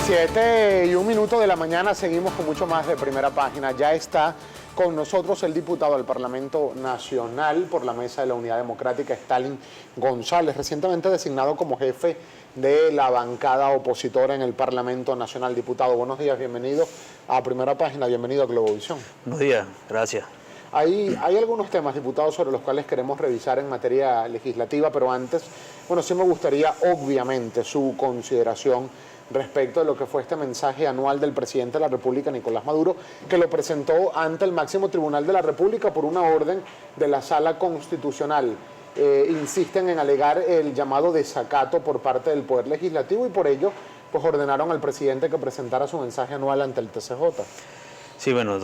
7:01 de la mañana, seguimos con mucho más de Primera Página. Ya está con nosotros el diputado del Parlamento Nacional por la Mesa de la Unidad Democrática, Stalin González, recientemente designado como jefe de la bancada opositora en el Parlamento Nacional. Diputado, buenos días, bienvenido a Primera Página, bienvenido a Globovisión. Buenos días, gracias. Hay algunos temas, diputados, sobre los cuales queremos revisar en materia legislativa, pero antes, bueno, sí me gustaría, obviamente, su consideración respecto de lo que fue este mensaje anual del presidente de la República, Nicolás Maduro, que lo presentó ante el máximo tribunal de la República por una orden de la Sala Constitucional. Insisten en alegar el llamado desacato por parte del Poder Legislativo y por ello pues ordenaron al presidente que presentara su mensaje anual ante el TCJ. Sí, bueno,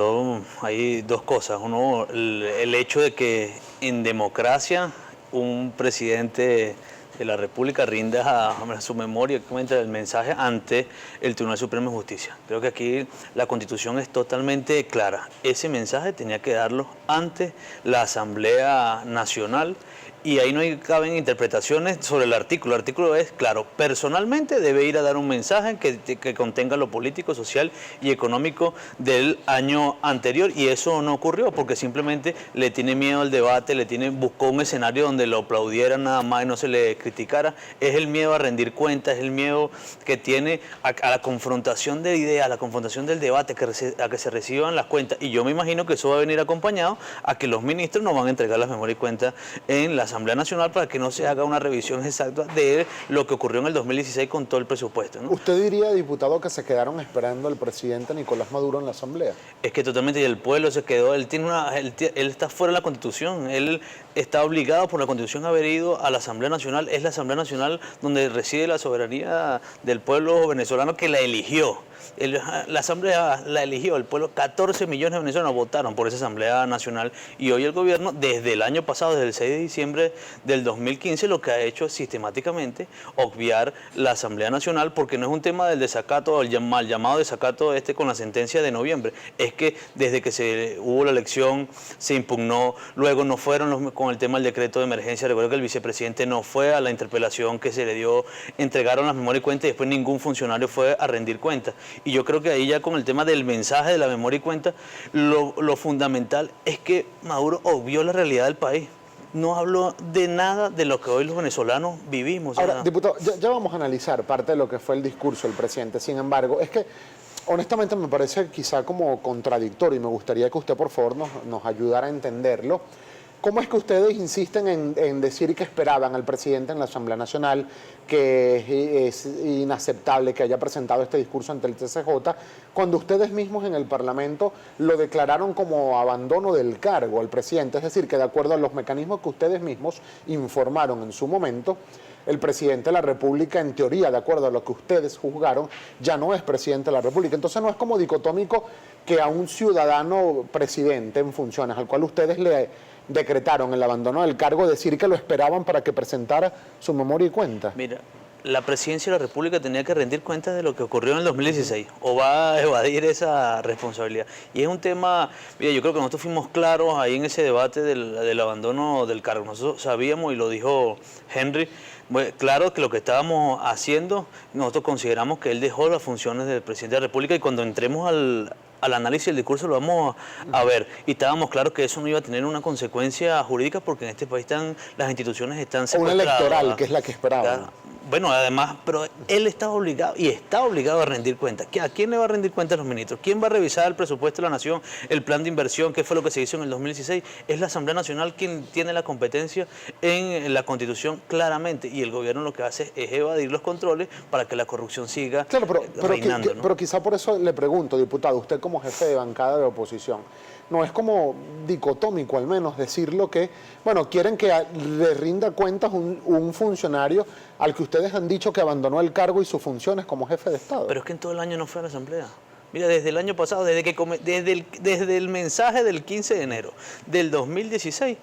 hay dos cosas. Uno, el hecho de que en democracia un presidente de la República rinda a su memoria el mensaje ante el Tribunal Supremo de Justicia. Creo que aquí la Constitución es totalmente clara. Ese mensaje tenía que darlo ante la Asamblea Nacional y ahí no caben interpretaciones sobre el artículo. El artículo es claro, personalmente debe ir a dar un mensaje que contenga lo político, social y económico del año anterior, y eso no ocurrió porque simplemente le tiene miedo al debate, buscó un escenario donde lo aplaudieran nada más y no se le criticara. Es el miedo a rendir cuentas, es el miedo que tiene a la confrontación de ideas, a la confrontación del debate, a que se reciban las cuentas, y yo me imagino que eso va a venir acompañado a que los ministros no van a entregar las memorias y cuentas en la Asamblea Nacional para que no se haga una revisión exacta de lo que ocurrió en el 2016 con todo el presupuesto, ¿no? ¿Usted diría, diputado, que se quedaron esperando al presidente Nicolás Maduro en la Asamblea? Es que totalmente, y el pueblo se quedó, él está fuera de la Constitución, él está obligado por la Constitución a haber ido a la Asamblea Nacional. Es la Asamblea Nacional donde reside la soberanía del pueblo venezolano que la eligió. La Asamblea la eligió, el pueblo, 14 millones de venezolanos votaron por esa Asamblea Nacional, y hoy el gobierno, desde el año pasado, desde el 6 de diciembre del 2015, lo que ha hecho es sistemáticamente obviar la Asamblea Nacional, porque no es un tema del desacato, o el mal llamado desacato con la sentencia de noviembre, es que desde que hubo la elección se impugnó, luego no fueron con el tema del decreto de emergencia. Recuerdo que el vicepresidente no fue a la interpelación que se le dio, entregaron las memorias y cuentas y después ningún funcionario fue a rendir cuentas. Y yo creo que ahí ya con el tema del mensaje de la memoria y cuenta, lo fundamental es que Maduro obvió la realidad del país. No habló de nada de lo que hoy los venezolanos vivimos. Ahora, diputado, ya vamos a analizar parte de lo que fue el discurso del presidente. Sin embargo, es que honestamente me parece quizá como contradictorio y me gustaría que usted por favor nos ayudara a entenderlo. ¿Cómo es que ustedes insisten en decir que esperaban al presidente en la Asamblea Nacional, que es inaceptable que haya presentado este discurso ante el TCJ, cuando ustedes mismos en el Parlamento lo declararon como abandono del cargo al presidente? Es decir, que de acuerdo a los mecanismos que ustedes mismos informaron en su momento, el presidente de la República, en teoría, de acuerdo a lo que ustedes juzgaron, ya no es presidente de la República. Entonces no es como dicotómico que a un ciudadano presidente en funciones, al cual ustedes le decretaron el abandono del cargo, decir que lo esperaban para que presentara su memoria y cuenta. Mira, la presidencia de la República tenía que rendir cuentas de lo que ocurrió en el 2016, o va a evadir esa responsabilidad. Y es un tema, mira, yo creo que nosotros fuimos claros ahí en ese debate del abandono del cargo. Nosotros sabíamos, y lo dijo Henry, claro que lo que estábamos haciendo, nosotros consideramos que él dejó las funciones del presidente de la República, y cuando entremos al análisis del discurso lo vamos a ver, y estábamos claros que eso no iba a tener una consecuencia jurídica porque en este país las instituciones están secuestradas. Una electoral, que es la que esperaban. Bueno, además, pero él está obligado a rendir cuentas. ¿A quién le va a rendir cuentas a los ministros? ¿Quién va a revisar el presupuesto de la Nación, el plan de inversión, qué fue lo que se hizo en el 2016? Es la Asamblea Nacional quien tiene la competencia en la Constitución claramente, y el gobierno lo que hace es evadir los controles para que la corrupción siga reinando, ¿no? Pero quizá por eso le pregunto, diputado, usted como jefe de bancada de oposición, no es como dicotómico al menos decirlo que, bueno, quieren que le rinda cuentas un funcionario al que ustedes han dicho que abandonó el cargo y sus funciones como jefe de Estado? Pero es que en todo el año no fue a la Asamblea. Mira, desde el año pasado, desde el mensaje del 15 de enero del 2016,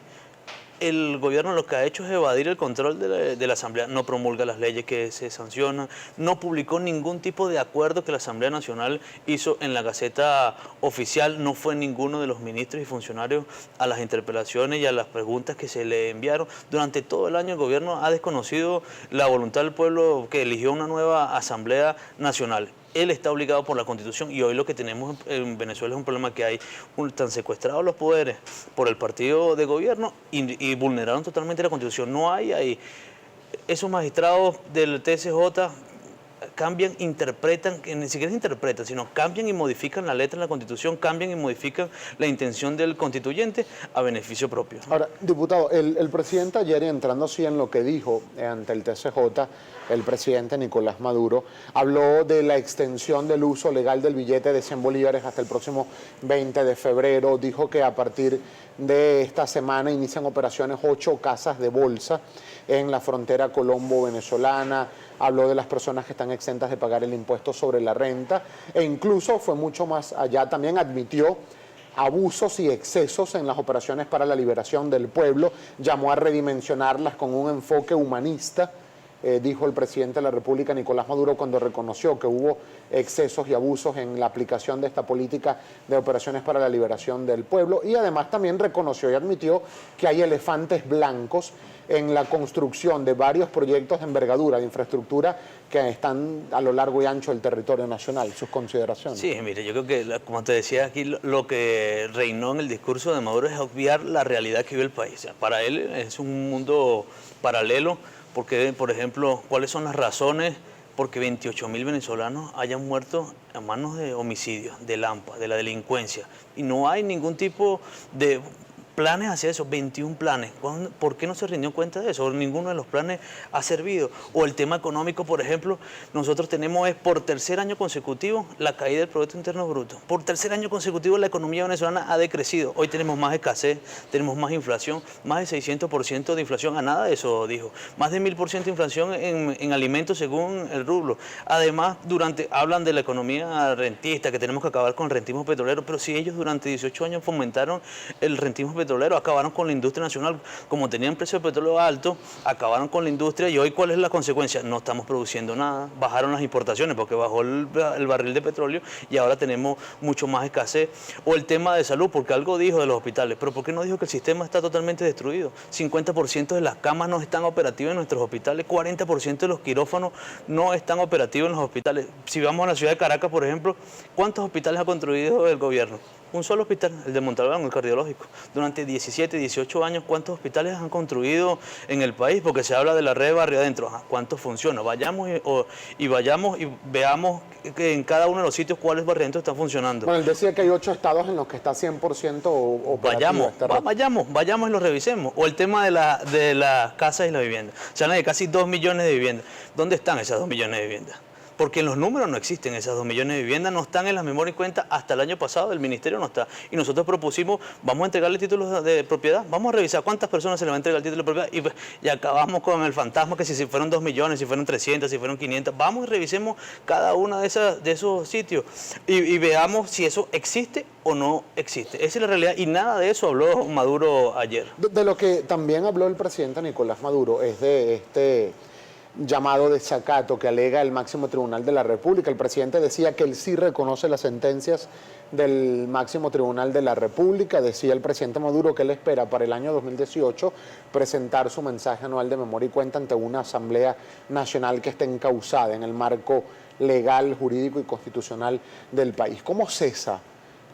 el gobierno lo que ha hecho es evadir el control de la Asamblea. No promulga las leyes que se sancionan, no publicó ningún tipo de acuerdo que la Asamblea Nacional hizo en la Gaceta Oficial, no fue ninguno de los ministros y funcionarios a las interpelaciones y a las preguntas que se le enviaron. Durante todo el año el gobierno ha desconocido la voluntad del pueblo que eligió una nueva Asamblea Nacional. él está obligado por la Constitución y hoy lo que tenemos en Venezuela es un problema que hay, están secuestrados los poderes por el partido de gobierno y vulneraron totalmente la Constitución. No hay ahí esos magistrados del TSJ cambian, interpretan, que ni siquiera interpretan, sino cambian y modifican la letra de la Constitución, cambian y modifican la intención del constituyente a beneficio propio. Ahora, diputado, el presidente ayer, entrando así en lo que dijo ante el TSJ, el presidente Nicolás Maduro, habló de la extensión del uso legal del billete de 100 bolívares hasta el próximo 20 de febrero, dijo que a partir de esta semana inician operaciones 8 casas de bolsa en la frontera colombo-venezolana, habló de las personas que están exentas de pagar el impuesto sobre la renta e incluso fue mucho más allá, también admitió abusos y excesos en las operaciones para la liberación del pueblo, llamó a redimensionarlas con un enfoque humanista, dijo el presidente de la República, Nicolás Maduro, cuando reconoció que hubo excesos y abusos en la aplicación de esta política de operaciones para la liberación del pueblo y además también reconoció y admitió que hay elefantes blancos en la construcción de varios proyectos de envergadura, de infraestructura que están a lo largo y ancho del territorio nacional. ¿Sus consideraciones? Sí, mire, yo creo que, como te decía aquí, lo que reinó en el discurso de Maduro es obviar la realidad que vive el país. O sea, para él es un mundo paralelo, porque, por ejemplo, ¿cuáles son las razones porque 28.000 venezolanos hayan muerto a manos de homicidios, de Lampa, de la delincuencia? Y no hay ningún tipo de planes hacia eso, 21 planes. ¿Por qué no se rindió cuenta de eso? Ninguno de los planes ha servido. O el tema económico, por ejemplo, nosotros tenemos por tercer año consecutivo la caída del Producto Interno Bruto. Por tercer año consecutivo la economía venezolana ha decrecido. Hoy tenemos más escasez, tenemos más inflación, más de 600% de inflación. A nada de eso dijo. Más de 1000% de inflación en alimentos según el rublo. Además, hablan de la economía rentista, que tenemos que acabar con el rentismo petrolero, pero si ellos durante 18 años fomentaron el rentismo petrolero, acabaron con la industria nacional, como tenían precio de petróleo alto, acabaron con la industria y hoy ¿cuál es la consecuencia? No estamos produciendo nada, bajaron las importaciones porque bajó el barril de petróleo y ahora tenemos mucho más escasez. O el tema de salud, porque algo dijo de los hospitales, pero ¿por qué no dijo que el sistema está totalmente destruido? 50% de las camas no están operativas en nuestros hospitales, 40% de los quirófanos no están operativos en los hospitales. Si vamos a la ciudad de Caracas, por ejemplo, ¿cuántos hospitales ha construido el gobierno? Un solo hospital, el de Montalbán, el cardiológico. Durante 17, 18 años, ¿cuántos hospitales han construido en el país? Porque se habla de la red de barrio adentro. ¿Cuántos funciona? Vayamos y veamos que en cada uno de los sitios cuáles barrios adentro están funcionando. Bueno, él decía que hay 8 estados en los que está 100% operativo. Vayamos y lo revisemos. O el tema de las casas y la vivienda. Se habla de casi 2 millones de viviendas. ¿Dónde están esas 2 millones de viviendas? Porque en los números no existen esas 2 millones de viviendas, no están en las memorias y cuentas, hasta el año pasado el ministerio no está. Y nosotros propusimos, vamos a entregarle títulos de propiedad, vamos a revisar cuántas personas se le va a entregar el título de propiedad y acabamos con el fantasma que si fueron 2 millones, si fueron 300, si fueron 500, vamos y revisemos cada uno de esos sitios y veamos si eso existe o no existe. Esa es la realidad y nada de eso habló Maduro ayer. De lo que también habló el presidente Nicolás Maduro es de este llamado desacato que alega el máximo tribunal de la República. El presidente decía que él sí reconoce las sentencias del máximo tribunal de la República. Decía el presidente Maduro que él espera para el año 2018 presentar su mensaje anual de memoria y cuenta ante una asamblea nacional que esté encauzada en el marco legal, jurídico y constitucional del país. ¿Cómo cesa,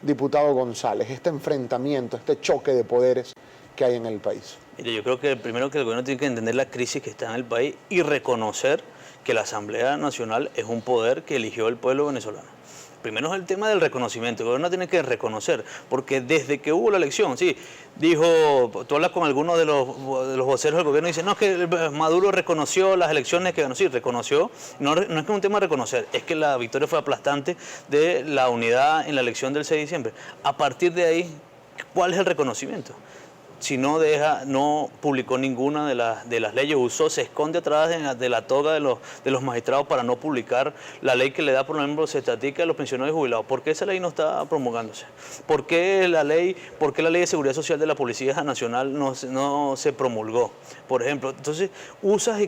diputado González, este enfrentamiento, este choque de poderes que hay en el país? Mire, yo creo que primero que el gobierno tiene que entender la crisis que está en el país y reconocer que la Asamblea Nacional es un poder que eligió el pueblo venezolano. Primero es el tema del reconocimiento, el gobierno tiene que reconocer, porque desde que hubo la elección, sí, dijo, tú hablas con algunos de los voceros del gobierno y dicen, no, es que Maduro reconoció las elecciones que ganó, sí, reconoció, no es que es un tema de reconocer, es que la victoria fue aplastante de la unidad en la elección del 6 de diciembre. A partir de ahí, ¿cuál es el reconocimiento? Si no publicó ninguna de las leyes, se esconde atrás de la toga de los magistrados para no publicar la ley que le da, por ejemplo, se estatica a los pensionados y jubilados. ¿Por qué esa ley no está promulgándose? ¿Por qué la ley de seguridad social de la Policía Nacional no se promulgó? Por ejemplo, entonces usas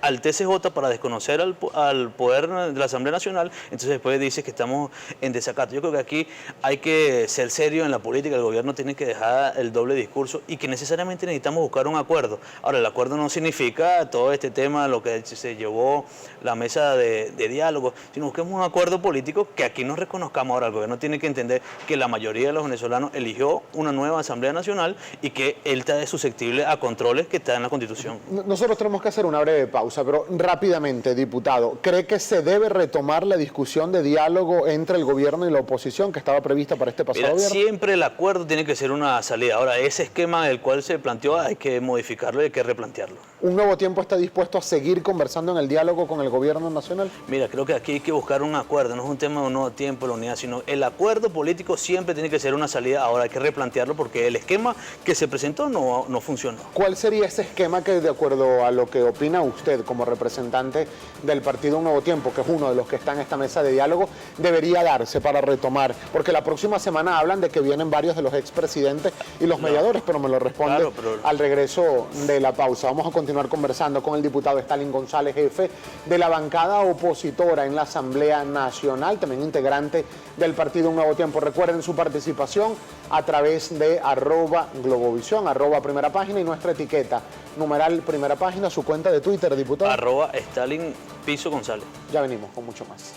al TCJ para desconocer al poder de la Asamblea Nacional, entonces después dice que estamos en desacato. Yo creo que aquí hay que ser serio en la política, el gobierno tiene que dejar el doble discurso y que necesariamente necesitamos buscar un acuerdo. Ahora, el acuerdo no significa todo este tema, lo que se llevó la mesa de diálogo, sino busquemos un acuerdo político que aquí nos reconozcamos. Ahora, el gobierno tiene que entender que la mayoría de los venezolanos eligió una nueva Asamblea Nacional y que él está susceptible a controles que está en la Constitución. Nosotros tenemos que hacer una breve pausa, pero rápidamente, diputado, ¿cree que se debe retomar la discusión de diálogo entre el gobierno y la oposición que estaba prevista para este pasado viernes? Siempre el acuerdo tiene que ser una salida. Ahora, ese esquema del cual se planteó hay que modificarlo y hay que replantearlo. ¿Un nuevo tiempo está dispuesto a seguir conversando en el diálogo con el gobierno nacional? Mira, creo que aquí hay que buscar un acuerdo, no es un tema de un nuevo tiempo, la unidad, sino el acuerdo político siempre tiene que ser una salida. Ahora hay que replantearlo porque el esquema que se presentó no funcionó. ¿Cuál sería ese esquema que, de acuerdo a lo que opina usted como representante del partido Un Nuevo Tiempo, que es uno de los que está en esta mesa de diálogo, debería darse para retomar? Porque la próxima semana hablan de que vienen varios de los expresidentes y los mediadores, pero me lo responde al regreso de la pausa. Vamos a continuar conversando con el diputado Stalin González, jefe de la bancada opositora en la Asamblea Nacional, también integrante del partido Un Nuevo Tiempo. Recuerden su participación a través de @Globovisión, @Primera Página y nuestra etiqueta, numeral Primera Página, su cuenta de Twitter, diputado. @Stalin González. Ya venimos con mucho más.